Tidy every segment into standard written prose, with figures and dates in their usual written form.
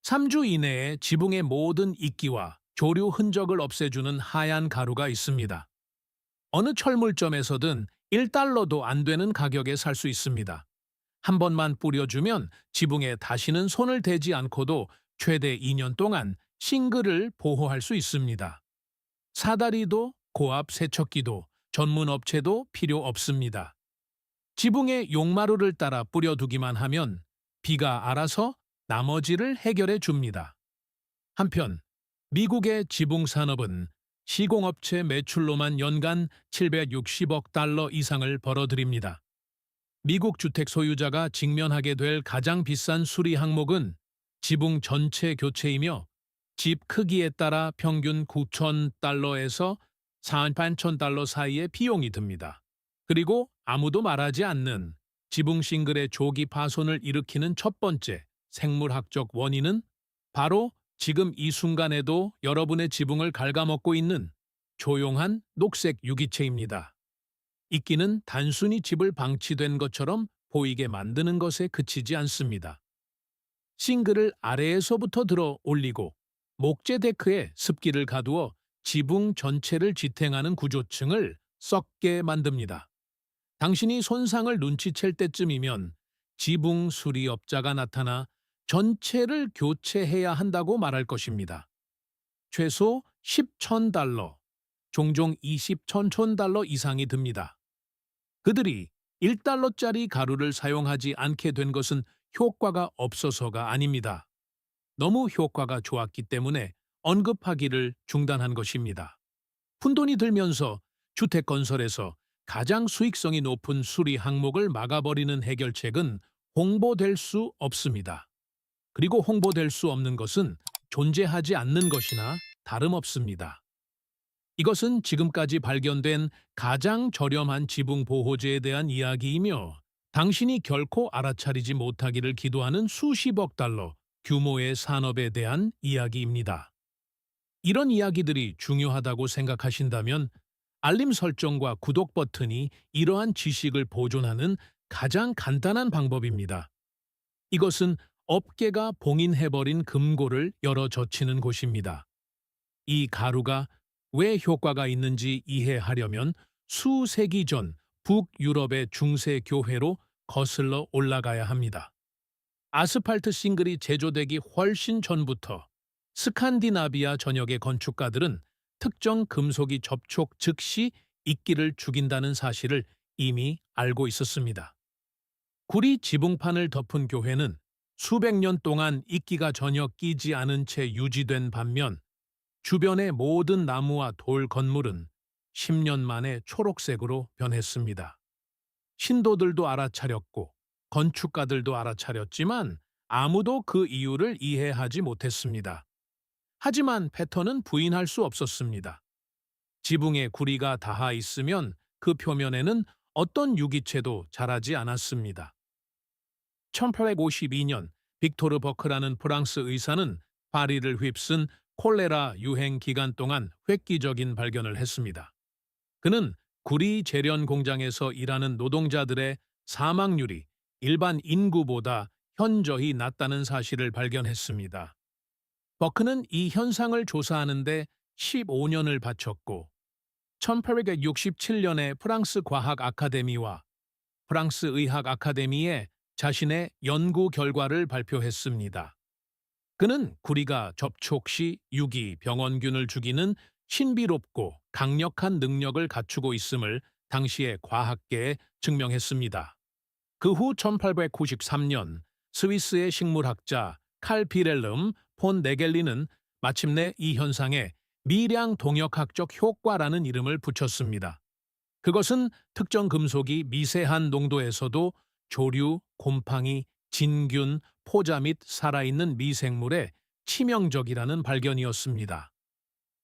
3주 이내에 지붕의 모든 이끼와 조류 흔적을 없애주는 하얀 가루가 있습니다. 어느 철물점에서든 1달러도 안 되는 가격에 살 수 있습니다. 한 번만 뿌려주면 지붕에 다시는 손을 대지 않고도 최대 2년 동안 싱글을 보호할 수 있습니다. 사다리도 고압 세척기도 전문 업체도 필요 없습니다. 지붕에 용마루를 따라 뿌려두기만 하면 비가 알아서 나머지를 해결해 줍니다. 한편 미국의 지붕 산업은 시공업체 매출로만 연간 760억 달러 이상을 벌어들입니다. 미국 주택 소유자가 직면하게 될 가장 비싼 수리 항목은 지붕 전체 교체이며 집 크기에 따라 평균 9,000달러에서 48,000달러 사이의 비용이 듭니다. 그리고 아무도 말하지 않는 지붕 싱글의 조기 파손을 일으키는 첫 번째 생물학적 원인은 바로 지금 이 순간에도 여러분의 지붕을 갉아먹고 있는 조용한 녹색 유기체입니다. 이끼는 단순히 집을 방치된 것처럼 보이게 만드는 것에 그치지 않습니다. 싱글을 아래에서부터 들어 올리고 목재 데크에 습기를 가두어 지붕 전체를 지탱하는 구조층을 썩게 만듭니다. 당신이 손상을 눈치챌 때쯤이면 지붕 수리업자가 나타나 전체를 교체해야 한다고 말할 것입니다. 최소 10,000달러, 종종 20,000달러 이상이 듭니다. 그들이 1달러짜리 가루를 사용하지 않게 된 것은 효과가 없어서가 아닙니다. 너무 효과가 좋았기 때문에 언급하기를 중단한 것입니다. 푼돈이 들면서 주택 건설에서 가장 수익성이 높은 수리 항목을 막아버리는 해결책은 홍보될 수 없습니다. 그리고 홍보될 수 없는 것은 존재하지 않는 것이나 다름없습니다. 이것은 지금까지 발견된 가장 저렴한 지붕 보호제에 대한 이야기이며 당신이 결코 알아차리지 못하기를 기도하는 수십억 달러 규모의 산업에 대한 이야기입니다. 이런 이야기들이 중요하다고 생각하신다면 알림 설정과 구독 버튼이 이러한 지식을 보존하는 가장 간단한 방법입니다. 이것은 업계가 봉인해버린 금고를 열어 젖히는 곳입니다. 이 가루가 왜 효과가 있는지 이해하려면 수세기 전 북유럽의 중세 교회로 거슬러 올라가야 합니다. 아스팔트 싱글이 제조되기 훨씬 전부터 스칸디나비아 전역의 건축가들은 특정 금속이 접촉 즉시 이끼를 죽인다는 사실을 이미 알고 있었습니다. 구리 지붕판을 덮은 교회는 수백 년 동안 이끼가 전혀 끼지 않은 채 유지된 반면 주변의 모든 나무와 돌 건물은 10년 만에 초록색으로 변했습니다. 신도들도 알아차렸고 건축가들도 알아차렸지만 아무도 그 이유를 이해하지 못했습니다. 하지만 패턴은 부인할 수 없었습니다. 지붕에 구리가 닿아 있으면 그 표면에는 어떤 유기체도 자라지 않았습니다. 1852년 빅토르 버크라는 프랑스 의사는 파리를 휩쓴 콜레라 유행 기간 동안 획기적인 발견을 했습니다. 그는 구리 재련 공장에서 일하는 노동자들의 사망률이 일반 인구보다 현저히 낮다는 사실을 발견했습니다. 버크는 이 현상을 조사하는 데 15년을 바쳤고 1867년에 프랑스 과학 아카데미와 프랑스 의학 아카데미에 자신의 연구 결과를 발표했습니다. 그는 구리가 접촉 시 유기 병원균을 죽이는 신비롭고 강력한 능력을 갖추고 있음을 당시의 과학계에 증명했습니다. 그 후 1893년 스위스의 식물학자 칼 피렐름 폰 네겔리는 마침내 이 현상에 미량 동역학적 효과라는 이름을 붙였습니다. 그것은 특정 금속이 미세한 농도에서도 조류, 곰팡이, 진균, 포자 및 살아있는 미생물에 치명적이라는 발견이었습니다.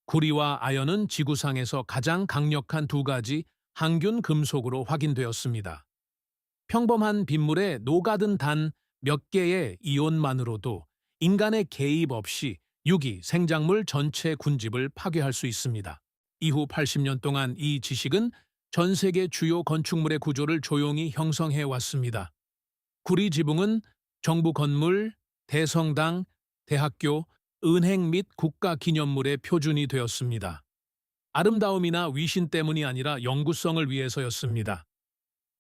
구리와 아연은 지구상에서 가장 강력한 두 가지 항균 금속으로 확인되었습니다. 평범한 빗물에 녹아든 단 몇 개의 이온만으로도 인간의 개입 없이 유기, 생작물 전체 군집을 파괴할 수 있습니다. 이후 80년 동안 이 지식은 전 세계 주요 건축물의 구조를 조용히 형성해 왔습니다. 구리 지붕은 정부 건물, 대성당, 대학교, 은행 및 국가 기념물의 표준이 되었습니다. 아름다움이나 위신 때문이 아니라 영구성을 위해서였습니다.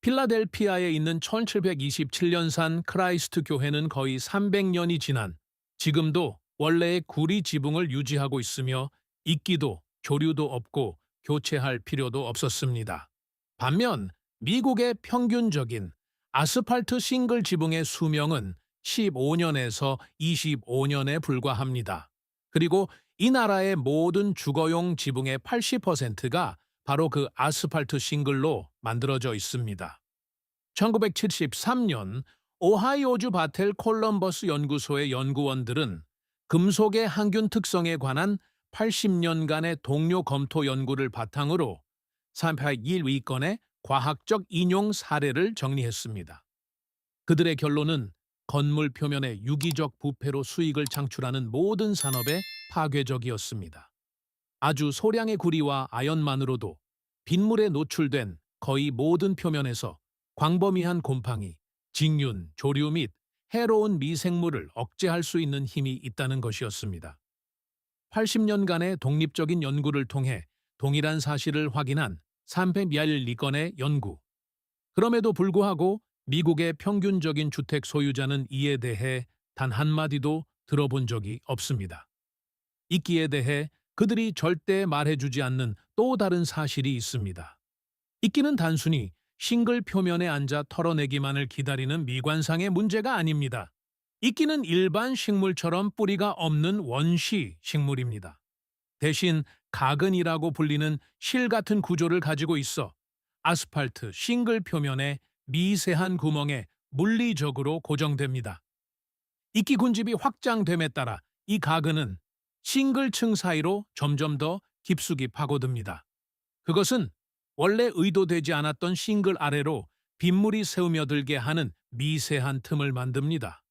필라델피아에 있는 1727년산 크라이스트 교회는 거의 300년이 지난 지금도 원래의 구리 지붕을 유지하고 있으며 이끼도 조류도 없고 교체할 필요도 없었습니다. 반면 미국의 평균적인 아스팔트 싱글 지붕의 수명은 15년에서 25년에 불과합니다. 그리고 이 나라의 모든 주거용 지붕의 80%가 바로 그 아스팔트 싱글로 만들어져 있습니다. 1973년 오하이오주 바텔 콜럼버스 연구소의 연구원들은 금속의 항균 특성에 관한 80년간의 동료 검토 연구를 바탕으로 381건의 과학적 인용 사례를 정리했습니다. 그들의 결론은 건물 표면의 유기적 부패로 수익을 창출하는 모든 산업에 파괴적이었습니다. 아주 소량의 구리와 아연만으로도 빗물에 노출된 거의 모든 표면에서 광범위한 곰팡이, 직균, 조류 및 해로운 미생물을 억제할 수 있는 힘이 있다는 것이었습니다. 80년간의 독립적인 연구를 통해 동일한 사실을 확인한 312건의 연구. 그럼에도 불구하고 미국의 평균적인 주택 소유자는 이에 대해 단 한마디도 들어본 적이 없습니다. 이끼에 대해 그들이 절대 말해주지 않는 또 다른 사실이 있습니다. 이끼는 단순히 싱글 표면에 앉아 털어내기만을 기다리는 미관상의 문제가 아닙니다. 이끼는 일반 식물처럼 뿌리가 없는 원시 식물입니다. 대신 가근이라고 불리는 실 같은 구조를 가지고 있어 아스팔트 싱글 표면에 미세한 구멍에 물리적으로 고정됩니다. 이끼 군집이 확장됨에 따라 이 가근은 싱글층 사이로 점점 더 깊숙이 파고듭니다. 그것은 원래 의도되지 않았던 싱글 아래로 빗물이 새우며들게 하는 미세한 틈을 만듭니다.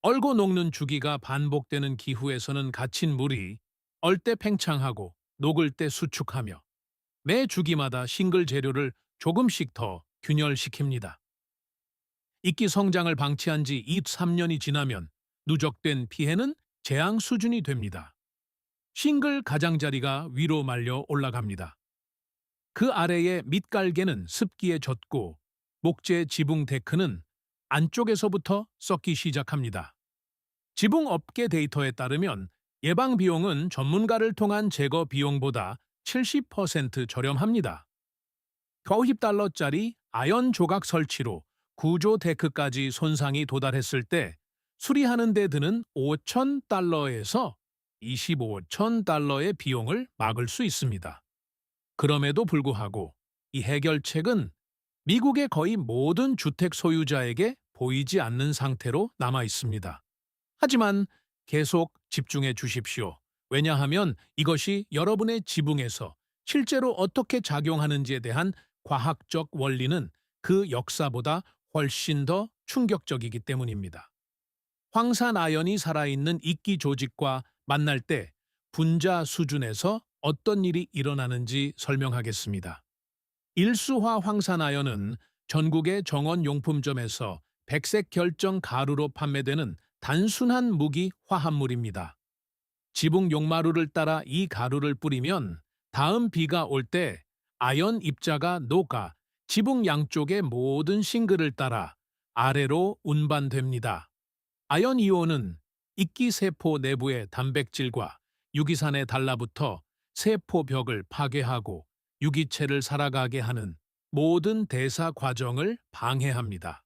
얼고 녹는 주기가 반복되는 기후에서는 갇힌 물이 얼 때 팽창하고 녹을 때 수축하며 매 주기마다 싱글 재료를 조금씩 더 균열시킵니다. 이끼 성장을 방치한 지 23년이 지나면 누적된 피해는 재앙 수준이 됩니다. 싱글 가장자리가 위로 말려 올라갑니다. 그 아래의 밑갈개는 습기에 젖고 목재 지붕 데크는 안쪽에서부터 썩기 시작합니다. 지붕 업계 데이터에 따르면 예방 비용은 전문가를 통한 제거 비용보다 70% 저렴합니다. 겨우힙 달러짜리 아연 조각 설치로 구조 데크까지 손상이 도달했을 때 수리하는 데 드는 5,000달러에서 25,000달러의 비용을 막을 수 있습니다. 그럼에도 불구하고 이 해결책은 미국의 거의 모든 주택 소유자에게 보이지 않는 상태로 남아 있습니다. 하지만 계속 집중해 주십시오. 왜냐하면 이것이 여러분의 지붕에서 실제로 어떻게 작용하는지에 대한 과학적 원리는 그 역사보다 훨씬 더 충격적이기 때문입니다. 황산아연이 살아있는 이끼 조직과 만날 때 분자 수준에서 어떤 일이 일어나는지 설명하겠습니다. 일수화 황산아연은 전국의 정원용품점에서 백색 결정 가루로 판매되는 단순한 무기 화합물입니다. 지붕 용마루를 따라 이 가루를 뿌리면 다음 비가 올 때 아연 입자가 녹아 지붕 양쪽의 모든 싱글을 따라 아래로 운반됩니다. 아연 이온은 이끼 세포 내부의 단백질과 유기산에 달라붙어 세포 벽을 파괴하고 유기체를 살아가게 하는 모든 대사 과정을 방해합니다.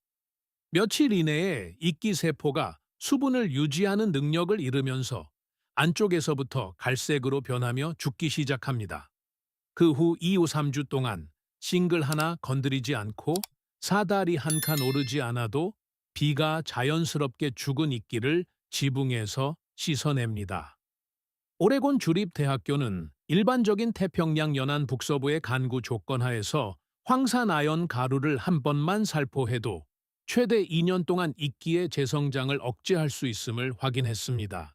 며칠 이내에 이끼 세포가 수분을 유지하는 능력을 잃으면서 안쪽에서부터 갈색으로 변하며 죽기 시작합니다. 그 후 2-3주 동안 싱글 하나 건드리지 않고 사다리 한 칸 오르지 않아도 비가 자연스럽게 죽은 이끼를 지붕에서 씻어냅니다. 오레곤 주립대학교는 일반적인 태평양 연안 북서부의 간구 조건 하에서 황산아연 가루를 한 번만 살포해도 최대 2년 동안 이끼의 재성장을 억제할 수 있음을 확인했습니다.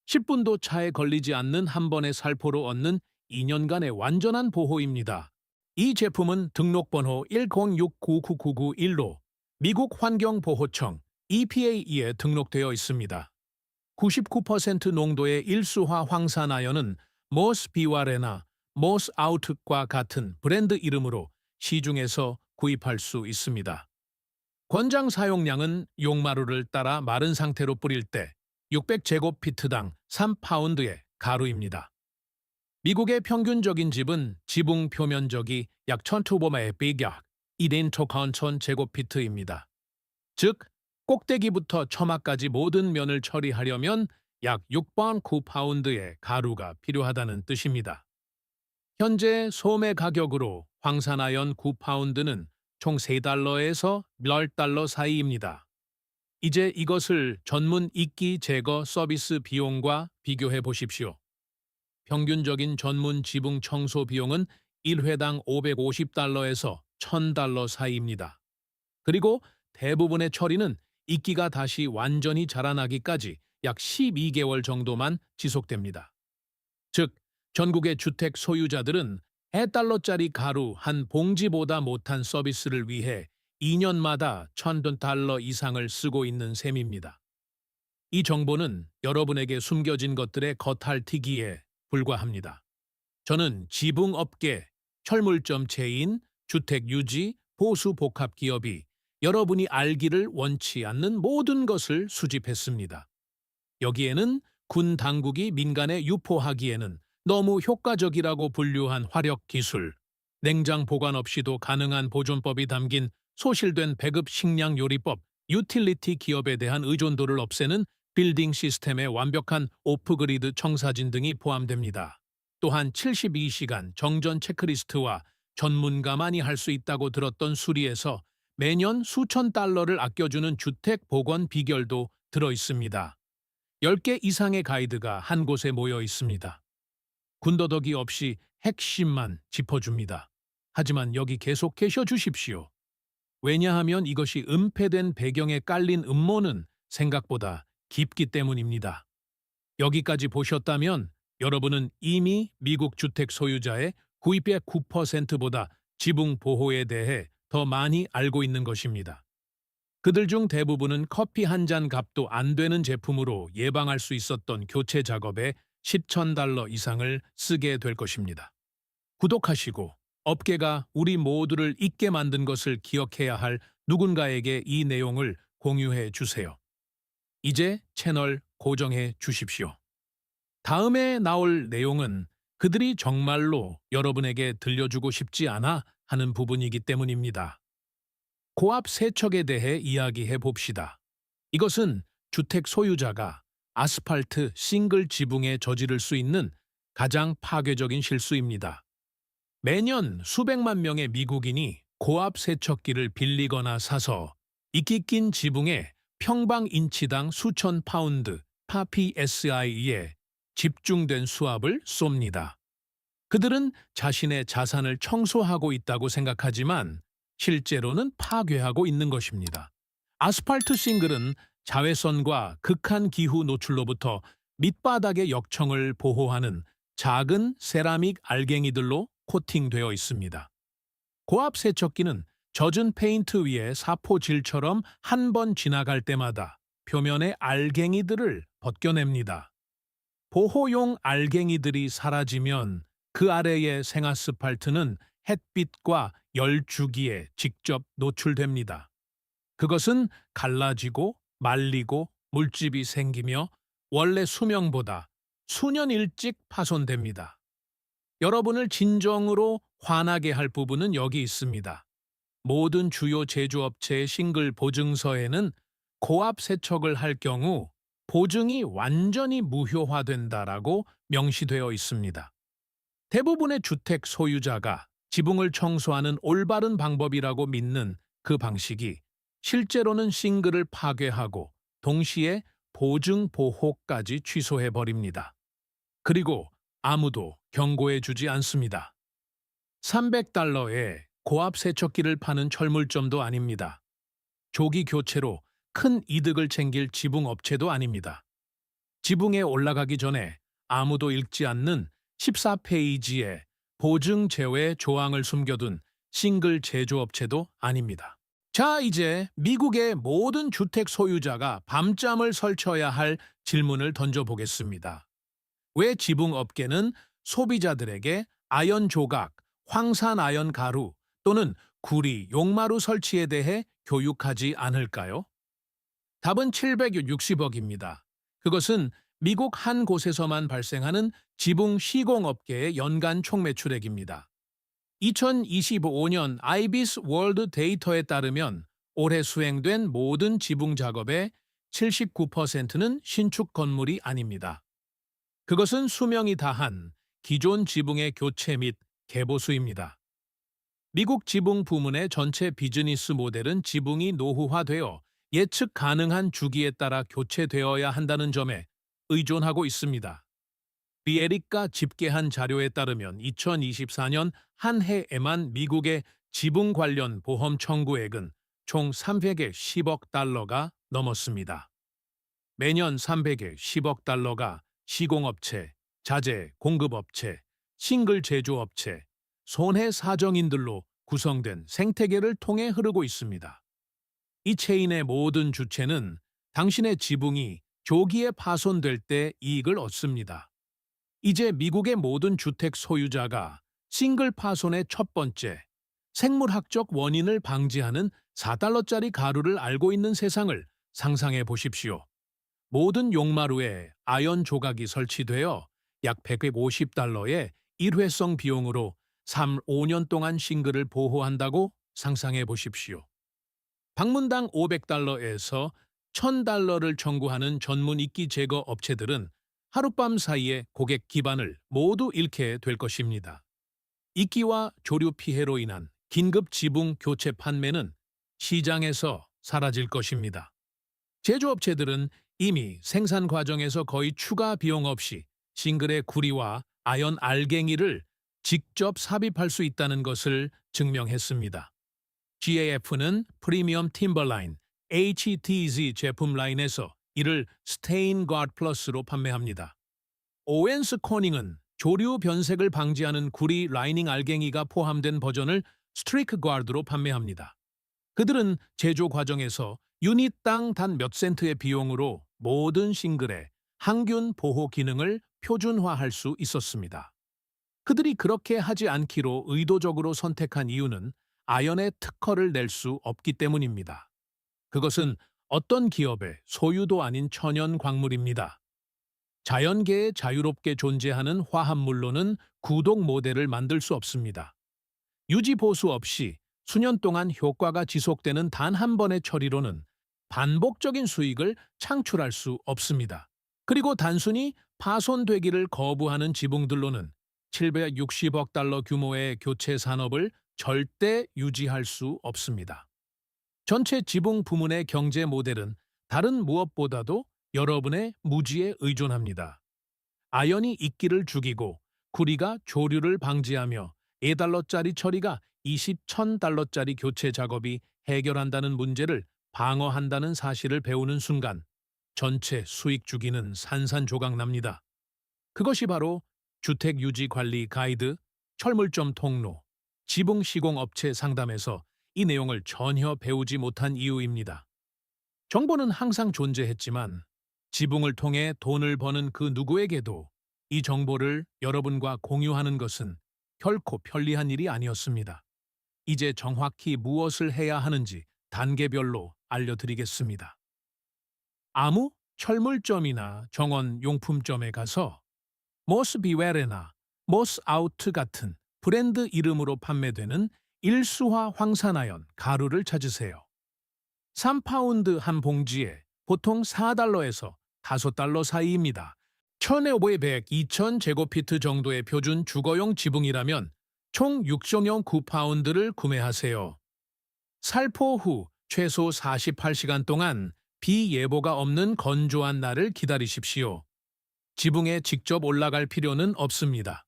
10분도 차에 걸리지 않는 한 번의 살포로 얻는 2년간의 완전한 보호입니다. 이 제품은 등록번호 1069991로 미국 환경보호청 EPA에 등록되어 있습니다. 99% 농도의 일수화 황산화연은 모스 비와레나 모스 아우트과 같은 브랜드 이름으로 시중에서 구입할 수 있습니다. 권장 사용량은 용마루를 따라 마른 상태로 뿌릴 때 600제곱피트당 3파운드의 가루입니다. 미국의 평균적인 집은 지붕 표면적이 약 1200 비약 1인 토컨톤 제곱피트입니다. 즉, 꼭대기부터 처마까지 모든 면을 처리하려면 약 6번 9파운드의 가루가 필요하다는 뜻입니다. 현재 소매 가격으로 황산화연 9파운드는 총 3달러에서 10달러 사이입니다. 이제 이것을 전문 이끼 제거 서비스 비용과 비교해 보십시오. 평균적인 전문 지붕 청소 비용은 1회당 550달러에서 1000달러 사이입니다. 그리고 대부분의 처리는 이끼가 다시 완전히 자라나기까지 약 12개월 정도만 지속됩니다. 즉, 전국의 주택 소유자들은 $1달러짜리 가루 한 봉지보다 못한 서비스를 위해 2년마다 $1000 이상을 쓰고 있는 셈입니다. 이 정보는 여러분에게 숨겨진 것들의 겉핥기에 불과합니다. 저는 지붕업계, 철물점 체인, 주택유지, 보수복합기업이 여러분이 알기를 원치 않는 모든 것을 수집했습니다. 여기에는 군 당국이 민간에 유포하기에는 너무 효과적이라고 분류한 화력 기술, 냉장 보관 없이도 가능한 보존법이 담긴 소실된 배급 식량 요리법, 유틸리티 기업에 대한 의존도를 없애는 빌딩 시스템의 완벽한 오프그리드 청사진 등이 포함됩니다. 또한 72시간 정전 체크리스트와 전문가만이 할 수 있다고 들었던 수리에서 매년 수천 달러를 아껴주는 주택 복원 비결도 들어 있습니다. 10개 이상의 가이드가 한 곳에 모여 있습니다. 군더더기 없이 핵심만 짚어줍니다. 하지만 여기 계속 계셔 주십시오. 왜냐하면 이것이 은폐된 배경에 깔린 음모는 생각보다 깊기 때문입니다. 여기까지 보셨다면 여러분은 이미 미국 주택 소유자의 구입의 9%보다 지붕 보호에 대해 더 많이 알고 있는 것입니다. 그들 중 대부분은 커피 한 잔 값도 안 되는 제품으로 예방할 수 있었던 교체 작업에 $10,000 이상을 쓰게 될 것입니다. 구독하시고 업계가 우리 모두를 잊게 만든 것을 기억해야 할 누군가에게 이 내용을 공유해 주세요. 이제 채널 고정해 주십시오. 다음에 나올 내용은 그들이 정말로 여러분에게 들려주고 싶지 않아 하는 부분이기 때문입니다. 고압 세척에 대해 이야기해 봅시다. 이것은 주택 소유자가 아스팔트 싱글 지붕에 저지를 수 있는 가장 파괴적인 실수입니다. 매년 수백만 명의 미국인이 고압 세척기를 빌리거나 사서 이끼 낀 지붕에 평방 인치당 수천 파운드 PSI에 집중된 수압을 쏩니다. 그들은 자신의 자산을 청소하고 있다고 생각하지만 실제로는 파괴하고 있는 것입니다. 아스팔트 싱글은 자외선과 극한 기후 노출로부터 밑바닥의 역청을 보호하는 작은 세라믹 알갱이들로 코팅되어 있습니다. 고압 세척기는 젖은 페인트 위에 사포질처럼 한 번 지나갈 때마다 표면의 알갱이들을 벗겨냅니다. 보호용 알갱이들이 사라지면 그 아래의 생아스팔트는 햇빛과 열주기에 직접 노출됩니다. 그것은 갈라지고 말리고 물집이 생기며 원래 수명보다 수년 일찍 파손됩니다. 여러분을 진정으로 화나게 할 부분은 여기 있습니다. 모든 주요 제조업체의 싱글 보증서에는 고압 세척을 할 경우 보증이 완전히 무효화된다라고 명시되어 있습니다. 대부분의 주택 소유자가 지붕을 청소하는 올바른 방법이라고 믿는 그 방식이 실제로는 싱글을 파괴하고 동시에 보증 보호까지 취소해버립니다. 그리고 아무도 경고해주지 않습니다. $300에 고압 세척기를 파는 철물점도 아닙니다. 조기 교체로 큰 이득을 챙길 지붕 업체도 아닙니다. 지붕에 올라가기 전에 아무도 읽지 않는 14페이지의 보증 제외 조항을 숨겨둔 싱글 제조업체도 아닙니다. 자, 이제 미국의 모든 주택 소유자가 밤잠을 설쳐야 할 질문을 던져보겠습니다. 왜 지붕업계는 소비자들에게 아연 조각, 황산 아연 가루 또는 구리, 용마루 설치에 대해 교육하지 않을까요? 답은 760억입니다. 그것은 미국 한 곳에서만 발생하는 지붕 시공업계의 연간 총매출액입니다. 2025년 아이비스 월드 데이터에 따르면 올해 수행된 모든 지붕 작업의 79%는 신축 건물이 아닙니다. 그것은 수명이 다한 기존 지붕의 교체 및 개보수입니다. 미국 지붕 부문의 전체 비즈니스 모델은 지붕이 노후화되어 예측 가능한 주기에 따라 교체되어야 한다는 점에 의존하고 있습니다. 비에리카 집계한 자료에 따르면 2024년 한 해에만 미국의 지붕 관련 보험 청구액은 총 310억 달러가 넘었습니다. 매년 310억 달러가 시공업체, 자재 공급업체, 싱글 제조업체, 손해 사정인들로 구성된 생태계를 통해 흐르고 있습니다. 이 체인의 모든 주체는 당신의 지붕이 조기에 파손될 때 이익을 얻습니다. 이제 미국의 모든 주택 소유자가 싱글 파손의 첫 번째, 생물학적 원인을 방지하는 4달러짜리 가루를 알고 있는 세상을 상상해 보십시오. 모든 용마루에 아연 조각이 설치되어 약 150달러의 일회성 비용으로 5년 동안 싱글을 보호한다고 상상해 보십시오. 방문당 500달러에서 1000달러를 청구하는 전문 이끼 제거 업체들은 하룻밤 사이에 고객 기반을 모두 잃게 될 것입니다. 이끼와 조류 피해로 인한 긴급 지붕 교체 판매는 시장에서 사라질 것입니다. 제조업체들은 이미 생산 과정에서 거의 추가 비용 없이 싱글의 구리와 아연 알갱이를 직접 삽입할 수 있다는 것을 증명했습니다. GAF는 프리미엄 팀버라인 HTZ 제품 라인에서 이를 스테인 가드 플러스로 판매합니다. 오웬스 코닝은 조류 변색을 방지하는 구리 라이닝 알갱이가 포함된 버전을 스트리크 가드로 판매합니다. 그들은 제조 과정에서 유닛당 단 몇 센트의 비용으로 모든 싱글의 항균 보호 기능을 표준화할 수 있었습니다. 그들이 그렇게 하지 않기로 의도적으로 선택한 이유는 아연의 특허를 낼 수 없기 때문입니다. 그것은 어떤 기업의 소유도 아닌 천연 광물입니다. 자연계에 자유롭게 존재하는 화합물로는 구독 모델을 만들 수 없습니다. 유지 보수 없이 수년 동안 효과가 지속되는 단 한 번의 처리로는 반복적인 수익을 창출할 수 없습니다. 그리고 단순히 파손되기를 거부하는 지붕들로는 760억 달러 규모의 교체 산업을 절대 유지할 수 없습니다. 전체 지붕 부문의 경제 모델은 다른 무엇보다도 여러분의 무지에 의존합니다. 아연이 이끼를 죽이고 구리가 조류를 방지하며 4달러짜리 처리가 10,000달러짜리 교체 작업이 해결한다는 문제를 방어한다는 사실을 배우는 순간 전체 수익 주기는 산산조각납니다. 그것이 바로 주택유지관리 가이드, 철물점 통로, 지붕 시공업체 상담에서 이 내용을 전혀 배우지 못한 이유입니다. 정보는 항상 존재했지만 지붕을 통해 돈을 버는 그 누구에게도 이 정보를 여러분과 공유하는 것은 결코 편리한 일이 아니었습니다. 이제 정확히 무엇을 해야 하는지 단계별로 알려드리겠습니다. 아무 철물점이나 정원 용품점에 가서 모스 비웨레나 모스 아우트 같은 브랜드 이름으로 판매되는 일수화 황산아연 가루를 찾으세요. 3파운드 한 봉지에 보통 4달러에서 5달러 사이입니다. 1500, 2000제곱피트 정도의 표준 주거용 지붕이라면 총 6.09파운드를 구매하세요. 살포 후 최소 48시간 동안 비 예보가 없는 건조한 날을 기다리십시오. 지붕에 직접 올라갈 필요는 없습니다.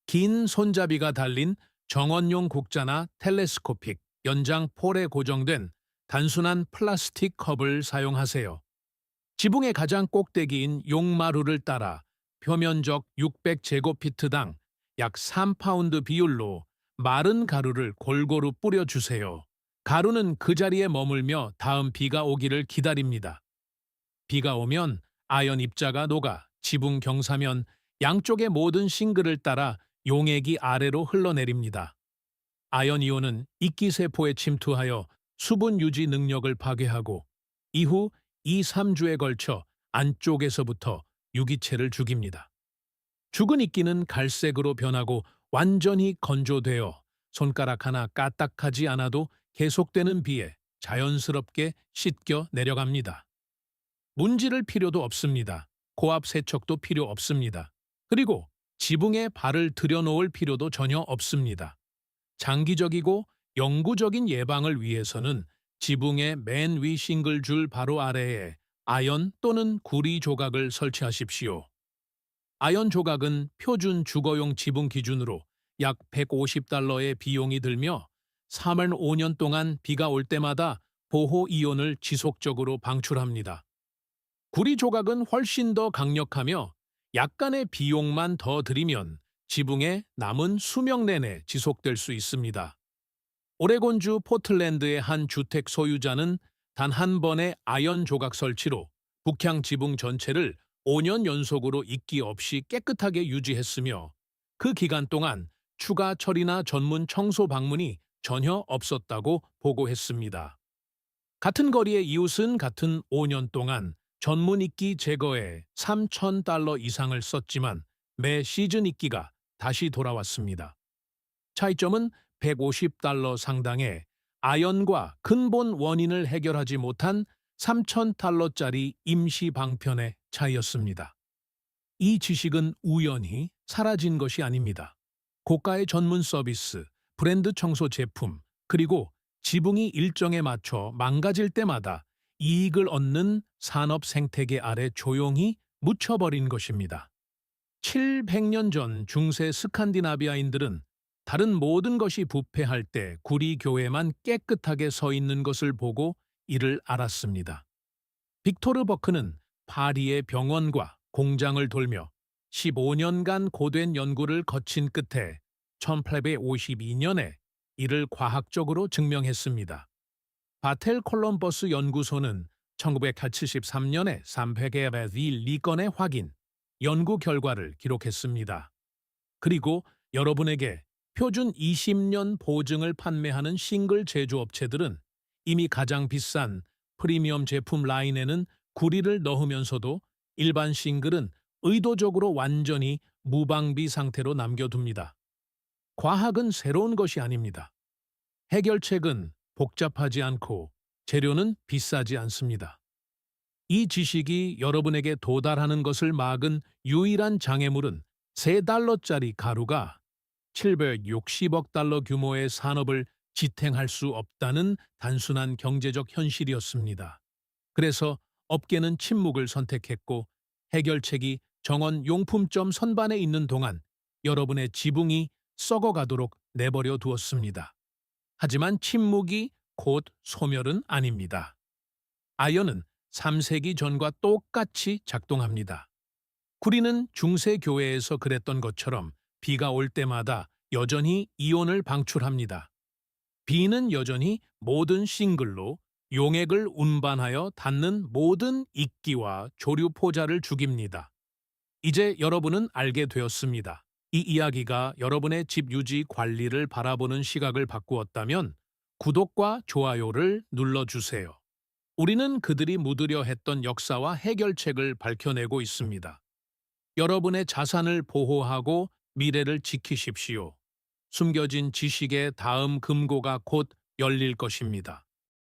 긴 손잡이가 달린 정원용 국자나 텔레스코픽, 연장 폴에 고정된 단순한 플라스틱 컵을 사용하세요. 지붕의 가장 꼭대기인 용마루를 따라 표면적 600제곱피트당 약 3파운드 비율로 마른 가루를 골고루 뿌려주세요. 가루는 그 자리에 머물며 다음 비가 오기를 기다립니다. 비가 오면 아연 입자가 녹아 지붕 경사면 양쪽의 모든 싱글을 따라 용액이 아래로 흘러내립니다. 아연 이온은 이끼세포에 침투하여 수분 유지 능력을 파괴하고 이후 2, 3주에 걸쳐 안쪽에서부터 유기체를 죽입니다. 죽은 이끼는 갈색으로 변하고 완전히 건조되어 손가락 하나 까딱하지 않아도 계속되는 비에 자연스럽게 씻겨 내려갑니다. 문지를 필요도 없습니다. 고압 세척도 필요 없습니다. 그리고 지붕에 발을 들여놓을 필요도 전혀 없습니다. 장기적이고 영구적인 예방을 위해서는 지붕의 맨 위 싱글줄 바로 아래에 아연 또는 구리 조각을 설치하십시오. 아연 조각은 표준 주거용 지붕 기준으로 약 150달러의 비용이 들며 3월 5년 동안 비가 올 때마다 보호 이온을 지속적으로 방출합니다. 구리 조각은 훨씬 더 강력하며 약간의 비용만 더 들이면 지붕에 남은 수명 내내 지속될 수 있습니다. 오레곤주 포틀랜드의 한 주택 소유자는 단 한 번의 아연 조각 설치로 북향 지붕 전체를 5년 연속으로 이끼 없이 깨끗하게 유지했으며 그 기간 동안 추가 처리나 전문 청소 방문이 전혀 없었다고 보고했습니다. 같은 거리의 이웃은 같은 5년 동안 전문 이끼 제거에 3,000달러 이상을 썼지만 매 시즌 이끼가 다시 돌아왔습니다. 차이점은 150달러 상당의 아연과 근본 원인을 해결하지 못한 3,000달러짜리 임시 방편의 차이였습니다. 이 지식은 우연히 사라진 것이 아닙니다. 고가의 전문 서비스, 브랜드 청소 제품, 그리고 지붕이 일정에 맞춰 망가질 때마다 이익을 얻는 산업 생태계 아래 조용히 묻혀버린 것입니다. 700년 전 중세 스칸디나비아인들은 다른 모든 것이 부패할 때 구리 교회만 깨끗하게 서 있는 것을 보고 이를 알았습니다. 빅토르 버크는 파리의 병원과 공장을 돌며 15년간 고된 연구를 거친 끝에 1852년에 이를 과학적으로 증명했습니다. 바텔 콜럼버스 연구소는 1973년에 300의 리건의 확인, 연구 결과를 기록했습니다. 그리고 여러분에게 표준 20년 보증을 판매하는 싱글 제조업체들은 이미 가장 비싼 프리미엄 제품 라인에는 구리를 넣으면서도 일반 싱글은 의도적으로 완전히 무방비 상태로 남겨둡니다. 과학은 새로운 것이 아닙니다. 해결책은 복잡하지 않고 재료는 비싸지 않습니다. 이 지식이 여러분에게 도달하는 것을 막은 유일한 장애물은 3달러짜리 가루가 760억 달러 규모의 산업을 지탱할 수 없다는 단순한 경제적 현실이었습니다. 그래서 업계는 침묵을 선택했고 해결책이 정원 용품점 선반에 있는 동안 여러분의 지붕이 썩어가도록 내버려 두었습니다. 하지만 침묵이 곧 소멸은 아닙니다. 아연은 3세기 전과 똑같이 작동합니다. 구리는 중세 교회에서 그랬던 것처럼 비가 올 때마다 여전히 이온을 방출합니다. 비는 여전히 모든 싱글로 용액을 운반하여 닿는 모든 이끼와 조류 포자를 죽입니다. 이제 여러분은 알게 되었습니다. 이 이야기가 여러분의 집 유지 관리를 바라보는 시각을 바꾸었다면 구독과 좋아요를 눌러주세요. 우리는 그들이 묻으려 했던 역사와 해결책을 밝혀내고 있습니다. 여러분의 자산을 보호하고 미래를 지키십시오. 숨겨진 지식의 다음 금고가 곧 열릴 것입니다.